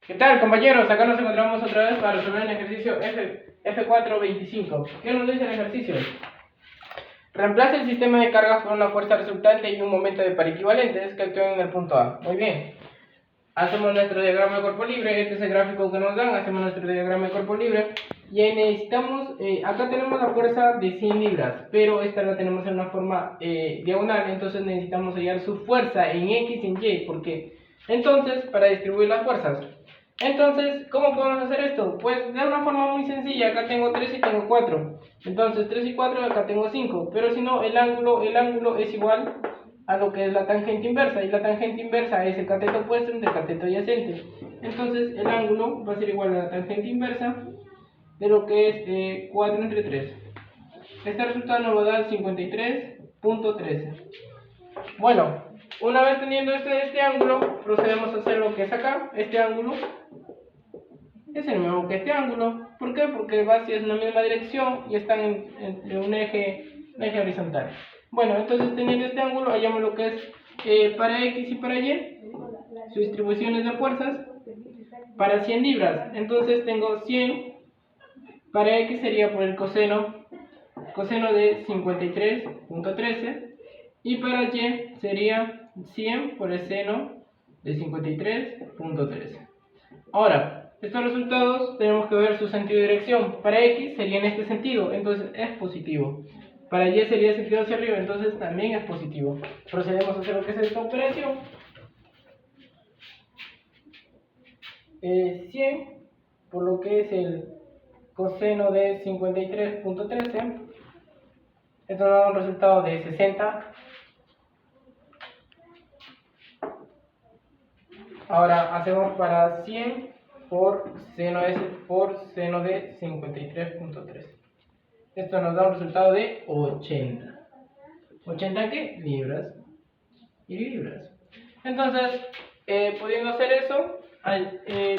¿Qué tal, compañeros? Acá nos encontramos otra vez para resolver el ejercicio F425. ¿Qué nos dice el ejercicio? Reemplaza el sistema de cargas por una fuerza resultante y un momento de par equivalentes que actúen en el punto A. Muy bien. Hacemos nuestro diagrama de cuerpo libre. Este es el gráfico que nos dan. Hacemos nuestro diagrama de cuerpo libre. Y ahí necesitamos, acá tenemos la fuerza de 100 libras, pero esta la tenemos en una forma diagonal. Entonces necesitamos hallar su fuerza en X y en Y. Porque entonces, para distribuir las fuerzas. Entonces, ¿cómo podemos hacer esto? Pues de una forma muy sencilla. Acá tengo 3 y tengo 4. Entonces 3 y 4, acá tengo 5. Pero si no, el ángulo es igual a lo que es la tangente inversa. Y la tangente inversa es el cateto opuesto entre el cateto adyacente. Entonces el ángulo va a ser igual a la tangente inversa de lo que es 4 entre 3. Este resultado nos va a dar 53.13. Bueno, una vez teniendo este ángulo, procedemos a hacer lo que es acá. Este ángulo es el mismo que este ángulo. ¿Por qué? Porque va hacia una misma dirección y están en un eje horizontal. Bueno, entonces teniendo este ángulo, hallamos lo que es para X y para Y, sus distribuciones de fuerzas para 100 libras. Entonces tengo 100, para X sería por el coseno de 53.13, y para Y sería 100 por el seno de 53.13. Ahora, estos resultados tenemos que ver su sentido de dirección. Para X sería en este sentido, entonces es positivo. Para Y sería el sentido hacia arriba, entonces también es positivo. Procedemos a hacer lo que es esta operación. 100 por lo que es el coseno de 53.13. Esto nos da un resultado de 60. Ahora hacemos para 100 por seno de 53.13. Esto nos da un resultado de 80. ¿80 qué? Libras y libras. Entonces, pudiendo hacer eso,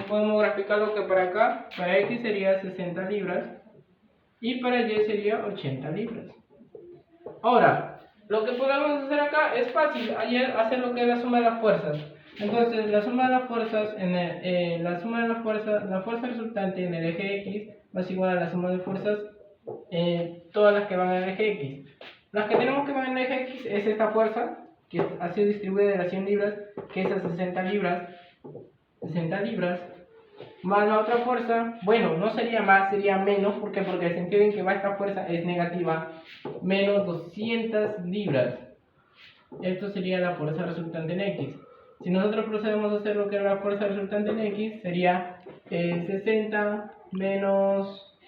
podemos graficar lo que para acá, para X sería 60 libras y para Y sería 80 libras. Ahora, lo que podemos hacer acá es fácil, hacer lo que es la suma de las fuerzas. Entonces, la suma de las fuerzas, la fuerza resultante en el eje X va a ser igual a la suma de fuerzas todas las que van en el eje X. Las que tenemos que van en el eje X es esta fuerza, que ha sido distribuida de las 100 libras, que es a 60 libras, más la otra fuerza. Bueno, no sería más, sería menos. ¿Por qué? Porque el sentido en que va esta fuerza es negativa, menos 200 libras. Esto sería la fuerza resultante en X. Si nosotros procedemos a hacer lo que es la fuerza resultante en X, sería 60 menos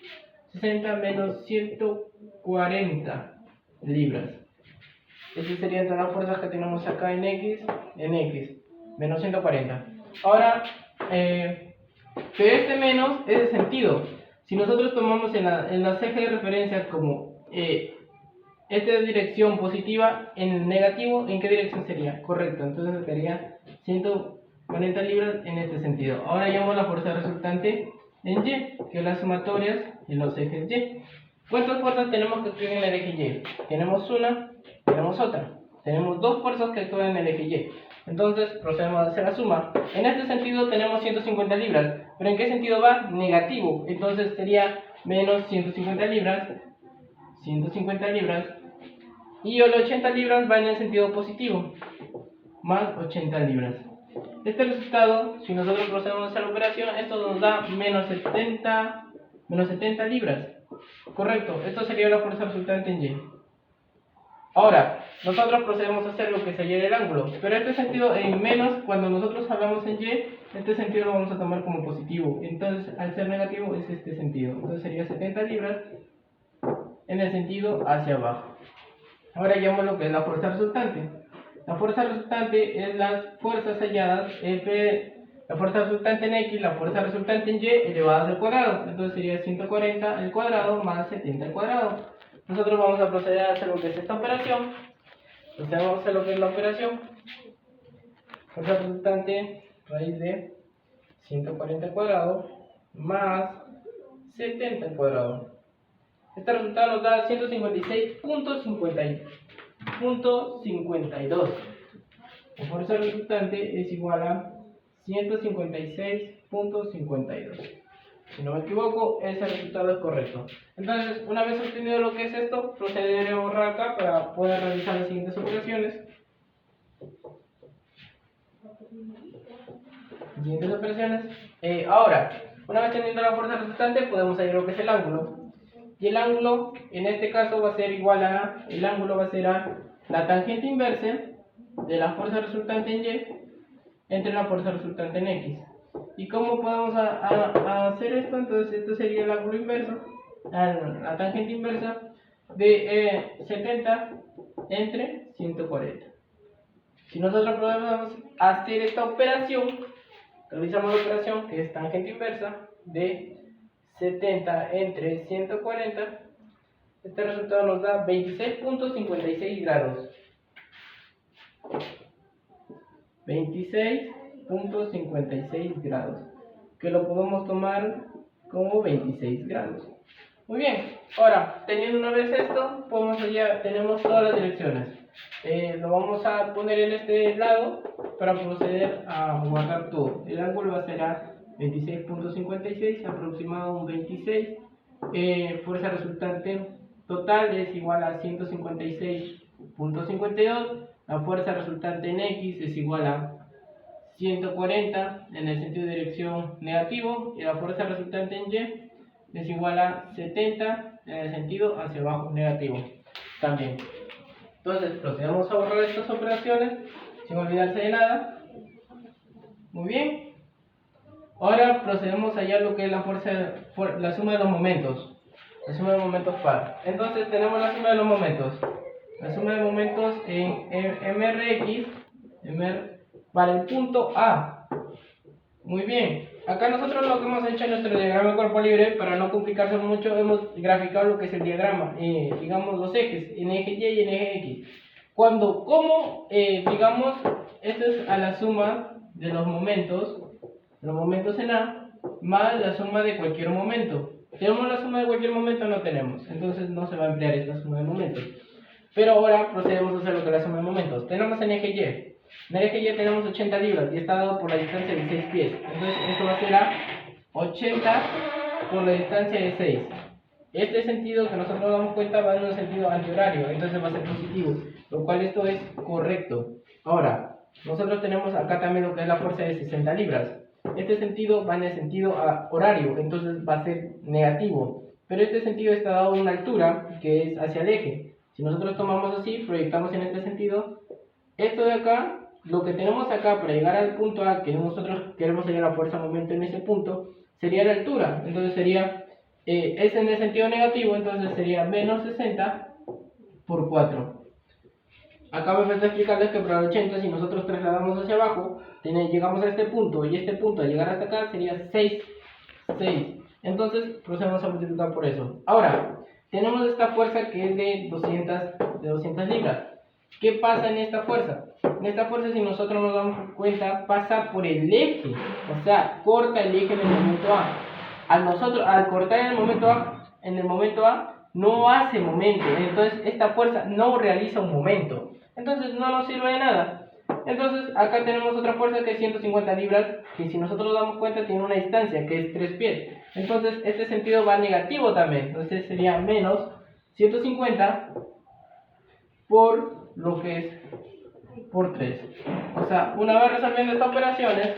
140 libras. Estas serían todas las fuerzas que tenemos acá en X, menos 140. Ahora, pero este menos es de sentido. Si nosotros tomamos en los ejes de referencia como esta es dirección positiva, en el negativo, ¿en qué dirección sería? Correcto, entonces sería 140 libras en este sentido. Ahora hallamos la fuerza resultante en Y, que es las sumatorias en los ejes Y. ¿Cuántas fuerzas tenemos que actúan en el eje Y? Tenemos una, tenemos otra. Tenemos dos fuerzas que actúan en el eje Y. Entonces procedemos a hacer la suma. En este sentido tenemos 150 libras. ¿Pero en qué sentido va? Negativo. Entonces sería menos 150 libras. Y los 80 libras va en el sentido positivo. Más 80 libras. Este resultado, si nosotros procedemos a hacer la operación, esto nos da menos 70 libras. Correcto, esto sería la fuerza resultante en Y. Ahora, nosotros procedemos a hacer lo que se hallar el ángulo. Pero este sentido en menos, cuando nosotros hablamos en Y, este sentido lo vamos a tomar como positivo. Entonces, al ser negativo es este sentido. Entonces sería 70 libras en el sentido hacia abajo. Ahora hallamos lo que es la fuerza resultante. La fuerza resultante es las fuerzas halladas, la fuerza resultante en X, la fuerza resultante en Y elevadas al cuadrado. Entonces sería 140 al cuadrado más 70 al cuadrado. Nosotros vamos a proceder a hacer lo que es esta operación. Procedemos a hacer lo que es la operación. Fuerza resultante, raíz de 140 al cuadrado más 70 al cuadrado. Este resultado nos da 156.52. La fuerza resultante es igual a 156 26.52. Si no me equivoco, ese resultado es correcto. Entonces, una vez obtenido lo que es esto, procederé a borrar acá para poder realizar las siguientes operaciones. Ahora, una vez teniendo la fuerza resultante, podemos hallar lo que es el ángulo. Y el ángulo, en este caso, va a ser igual a, el ángulo va a ser a la tangente inversa de la fuerza resultante en Y entre la fuerza resultante en X. ¿Y cómo podemos hacer esto? Entonces, esto sería el ángulo inverso, la tangente inversa de 70 entre 140. Si nosotros podemos hacer esta operación, realizamos la operación que es tangente inversa de 70 entre 140, este resultado nos da 26.56 grados. 26.56 grados, que lo podemos tomar como 26 grados. Muy bien, ahora, teniendo una vez esto, ya tenemos todas las direcciones. Lo vamos a poner en este lado para proceder a guardar todo. El ángulo va a ser a 26.56, aproximado a un 26. Fuerza resultante total es igual a 156.52. La fuerza resultante en X es igual a 140 en el sentido de dirección negativo, y la fuerza resultante en Y es igual a 70 en el sentido hacia abajo negativo también. Entonces procedemos a borrar estas operaciones sin olvidarse de nada. Muy bien. Ahora procedemos a hallar lo que es la suma de los momentos. La suma de momentos par. Entonces tenemos la suma de los momentos. La suma de momentos en MRX para el punto A. Muy bien. Acá nosotros lo que hemos hecho en nuestro diagrama de cuerpo libre, para no complicarse mucho, hemos graficado lo que es el diagrama, digamos los ejes, en eje Y y en eje X. Digamos, esto es a la suma de los momentos en A, más la suma de cualquier momento. ¿Tenemos la suma de cualquier momento? No tenemos, entonces no se va a emplear esta suma de momentos. Pero ahora procedemos a hacer lo que es la suma de momentos. Tenemos en eje Y. En el eje Y tenemos 80 libras y está dado por la distancia de 6 pies. Entonces esto va a ser a 80 por la distancia de 6. Este sentido que nosotros nos damos cuenta va en un sentido antihorario, entonces va a ser positivo, lo cual esto es correcto. Ahora, nosotros tenemos acá también lo que es la fuerza de 60 libras. Este sentido va en el sentido horario, entonces va a ser negativo. Pero este sentido está dado a una altura que es hacia el eje. Si nosotros tomamos así, proyectamos en este sentido, esto de acá, lo que tenemos acá para llegar al punto A, que nosotros queremos hallar la fuerza momento en ese punto, sería la altura. Entonces sería, es en el sentido negativo, entonces sería menos 60 por 4. Acá me falta explicarles que para el 80, si nosotros trasladamos hacia abajo, llegamos a este punto, y este punto al llegar hasta acá sería 6. Entonces procedemos a multiplicar por eso. Ahora, tenemos esta fuerza que es de 200 libras. ¿Qué pasa en esta fuerza? En esta fuerza, si nosotros nos damos cuenta, pasa por el eje, o sea, corta el eje en el momento A. Al cortar en el momento A, no hace momento, entonces esta fuerza no realiza un momento, entonces no nos sirve de nada. Entonces acá tenemos otra fuerza que es 150 libras, que si nosotros nos damos cuenta tiene una distancia que es 3 pies, entonces este sentido va negativo también, entonces sería menos 150 por lo que es por 3. O sea, una vez resolvemos estas operaciones,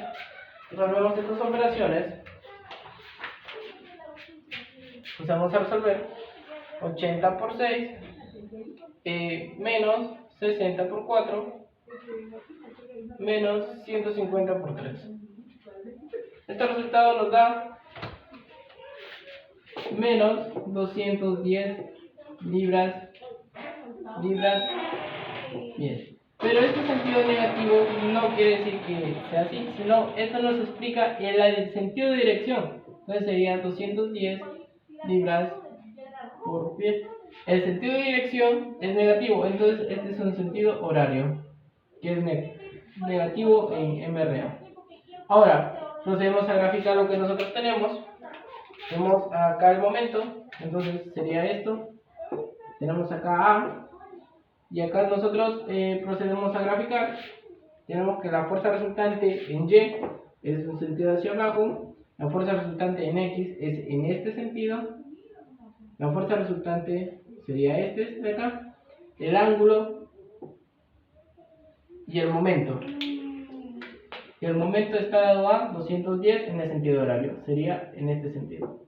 pues vamos a resolver 80 por 6 menos 60 por 4 menos 150 por 3. Este resultado nos da menos 210 libras pies. Pero este sentido negativo no quiere decir que sea así, sino esto nos explica el sentido de dirección. Entonces sería 210 libras por pie. El sentido de dirección es negativo, entonces este es un sentido horario, que es negativo en MRA. Ahora, procedemos a graficar lo que nosotros tenemos. Tenemos acá el momento, entonces sería esto. Tenemos acá A, y acá nosotros procedemos a graficar. Tenemos que la fuerza resultante en Y es un sentido hacia abajo, La fuerza resultante en X es en este sentido. La fuerza resultante sería este de acá. El ángulo y el momento. Y el momento está dado a 210 en el sentido horario. Sería en este sentido.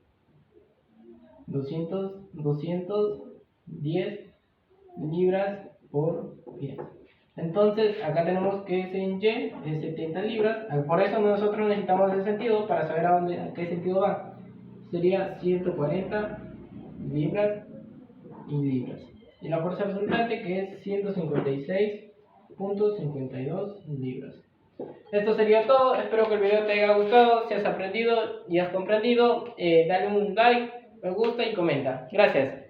210 libras por pie. Entonces, acá tenemos que S en Y es 70 libras. Por eso nosotros necesitamos el sentido para saber a qué sentido va. Sería 140 libras y libras. Y la fuerza resultante que es 156.52 libras. Esto sería todo. Espero que el video te haya gustado. Si has aprendido y has comprendido, dale un like, me gusta y comenta. Gracias.